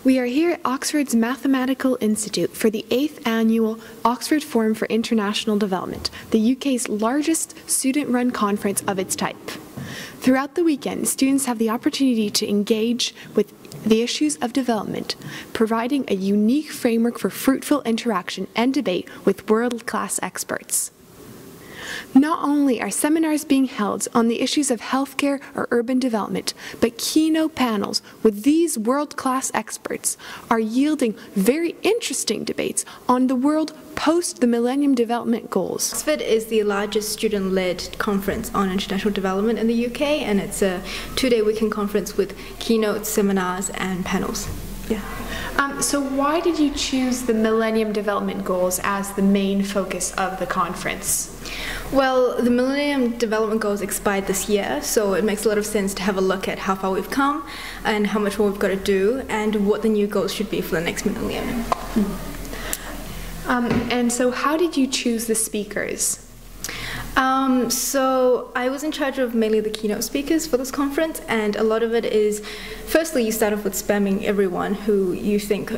We are here at Oxford's Mathematical Institute for the 8th Annual Oxford Forum for International Development, the UK's largest student-run conference of its type. Throughout the weekend, students have the opportunity to engage with the issues of development, providing a unique framework for fruitful interaction and debate with world-class experts. Not only are seminars being held on the issues of healthcare or urban development, but keynote panels with these world-class experts are yielding very interesting debates on the world post the Millennium Development Goals. OxFID is the largest student-led conference on international development in the UK, and it's a two-day weekend conference with keynotes, seminars, and panels. Yeah. So why did you choose the Millennium Development Goals as the main focus of the conference? Well, the Millennium Development Goals expired this year, so it makes a lot of sense to have a look at how far we've come and how much more we've got to do and what the new goals should be for the next millennium. And so how did you choose the speakers? So I was in charge of mainly the keynote speakers for this conference, and a lot of it is, firstly, you start off with spamming everyone who you think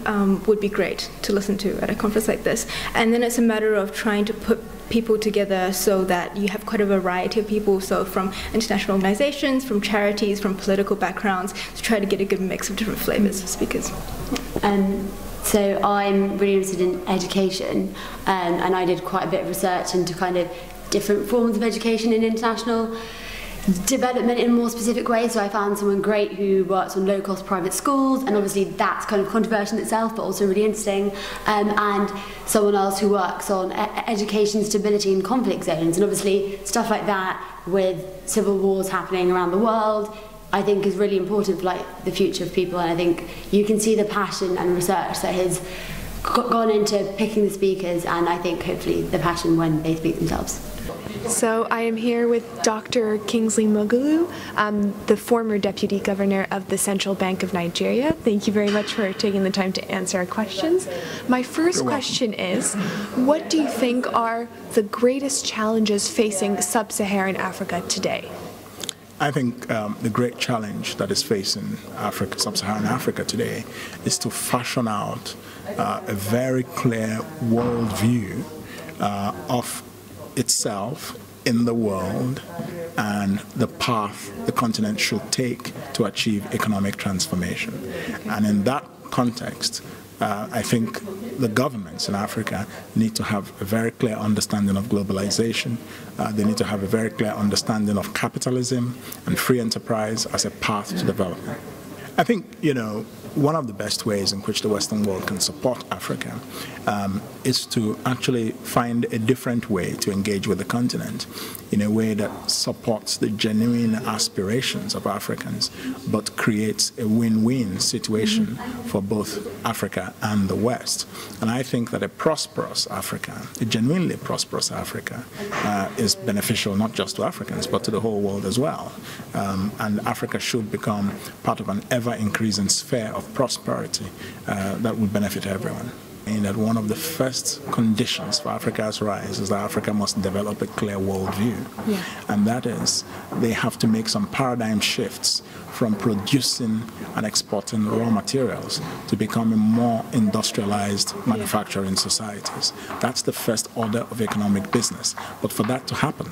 would be great to listen to at a conference like this, and then it's a matter of trying to put people together so that you have quite a variety of people, so from international organizations, from charities, from political backgrounds, to try to get a good mix of different flavors of speakers. So I'm really interested in education, and I did quite a bit of research into kind of different forms of education in international development in a more specific ways. So I found someone great who works on low-cost private schools, and obviously that's kind of controversial in itself, but also really interesting. And someone else who works on education, stability in conflict zones, and obviously stuff like that with civil wars happening around the world, I think is really important for like the future of people. And I think you can see the passion and research that has gone into picking the speakers, and I think hopefully the passion when they speak themselves. So I am here with Dr. Kingsley Moghalu, the former Deputy Governor of the Central Bank of Nigeria. Thank you very much for taking the time to answer our questions. My first question is, what do you think are the greatest challenges facing sub-Saharan Africa today? I think the great challenge that is facing Africa, sub-Saharan Africa today is to fashion out a very clear worldview of itself in the world and the path the continent should take to achieve economic transformation. And in that context, I think the governments in Africa need to have a very clear understanding of globalization. They need to have a very clear understanding of capitalism and free enterprise as a path to development. I think, one of the best ways in which the Western world can support Africa is to actually find a different way to engage with the continent in a way that supports the genuine aspirations of Africans, but creates a win-win situation for both Africa and the West. And I think that a prosperous Africa, a genuinely prosperous Africa, is beneficial not just to Africans, but to the whole world as well. And Africa should become part of an ever-increasing sphere of prosperity that would benefit everyone. And that one of the first conditions for Africa's rise is that Africa must develop a clear worldview. Yeah. And that is, they have to make some paradigm shifts from producing and exporting raw materials to becoming more industrialized manufacturing societies. That's the first order of economic business. But for that to happen,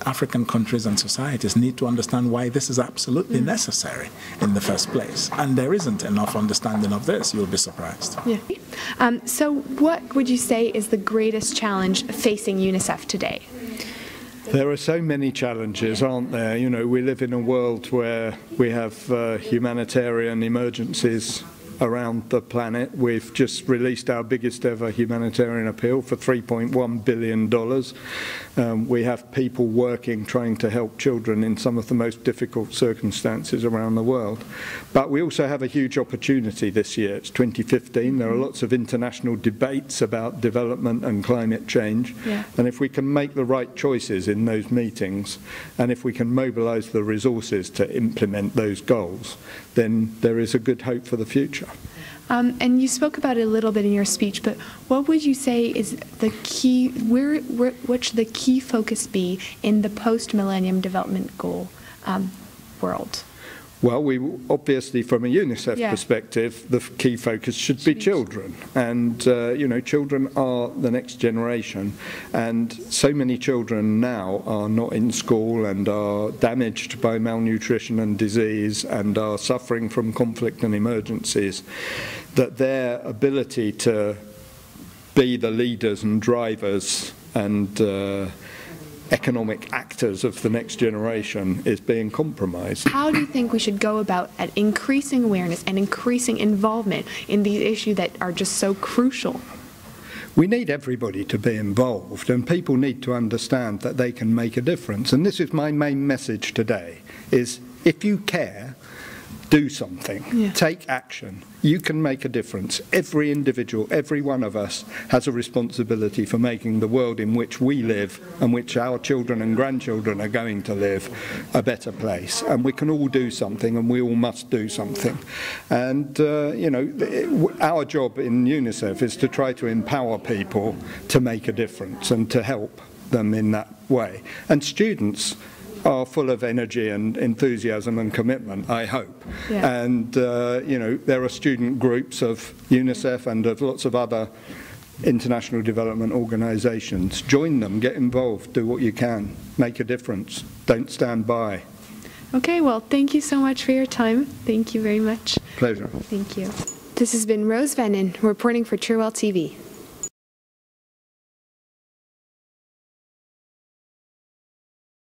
African countries and societies need to understand why this is absolutely necessary in the first place. And there isn't enough understanding of this, you'll be surprised. Yeah. So what would you say is the greatest challenge facing UNICEF today? There are so many challenges, aren't there? We live in a world where we have humanitarian emergencies around the planet. We've just released our biggest ever humanitarian appeal for $3.1 billion. We have people working, trying to help children in some of the most difficult circumstances around the world. But we also have a huge opportunity this year. It's 2015. There are lots of international debates about development and climate change. Yeah. And if we can make the right choices in those meetings, and if we can mobilize the resources to implement those goals, then there is a good hope for the future. And you spoke about it a little bit in your speech, but what would you say is the key, what should the key focus be in the post-Millennium Development Goal world? Well, obviously, from a UNICEF perspective, the key focus should be children. And, you know, children are the next generation. And so many children now are not in school and are damaged by malnutrition and disease and are suffering from conflict and emergencies, that their ability to be the leaders and drivers and economic actors of the next generation is being compromised. How do you think we should go about at increasing awareness and increasing involvement in these issues that are just so crucial? We need everybody to be involved, and people need to understand that they can make a difference. And this is my main message today, is if you care, do something, take action. You can make a difference. Every individual, every one of us has a responsibility for making the world in which we live and which our children and grandchildren are going to live a better place. And we can all do something, and we all must do something. And, you know, our job in UNICEF is to try to empower people to make a difference and to help them in that way. And students are full of energy and enthusiasm and commitment, I hope. And, you know, there are student groups of UNICEF and of lots of other international development organisations. Join them, get involved, do what you can, make a difference. Don't stand by. Okay, well, thank you so much for your time. Thank you very much. Pleasure. Thank you. This has been Rose Vennin reporting for Cherwell TV.